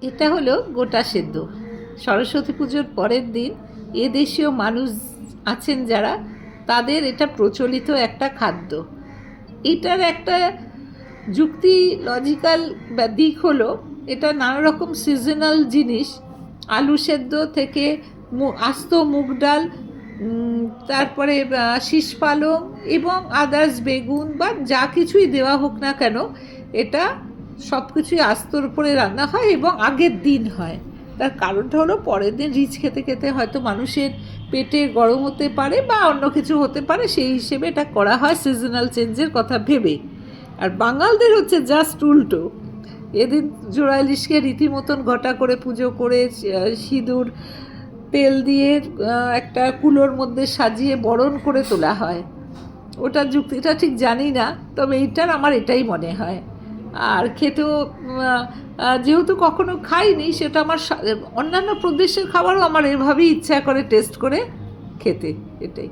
এটা হলো গোটা সেদ্ধ। সরস্বতী পুজোর পরের দিন এদেশীয় মানুষ আছেন যারা, তাদের এটা প্রচলিত একটা খাদ্য। এটার একটা যুক্তি লজিক্যাল দিক হলো, এটা নানা রকম সিজনাল জিনিস, আলু সেদ্ধ থেকে আস্ত মুগ ডাল, তারপরে শীষ পালং এবং আদার্স বেগুন বা যা কিছুই দেওয়া হোক না কেন, এটা সব কিছুই আস্তর উপরে রান্না হয় এবং আগের দিন হয়। তার কারণটা হলো পরের দিন রিচ খেতে খেতে হয়তো মানুষের পেটে গরম হতে পারে বা অন্য কিছু হতে পারে, সেই হিসেবে এটা করা হয় সিজনাল চেঞ্জের কথা ভেবে। আর বাঙালদের হচ্ছে জাস্ট উল্টো। এদিন জোড়া ইলিশকে রীতিমতন ঘটা করে পুজো করে সিঁদুর তেল দিয়ে একটা কুলোর মধ্যে সাজিয়ে বরণ করে তোলা হয়। ওটার যুক্তিটা ঠিক জানি না, তবে এইটার আমার এটাই মনে হয়। আর খেতেও যেহেতু কখনো খাইনি, সেটা আমার অন্যান্য প্রদেশের খাবারও আমার এভাবেই ইচ্ছা করে টেস্ট করে খেতে, এটাই।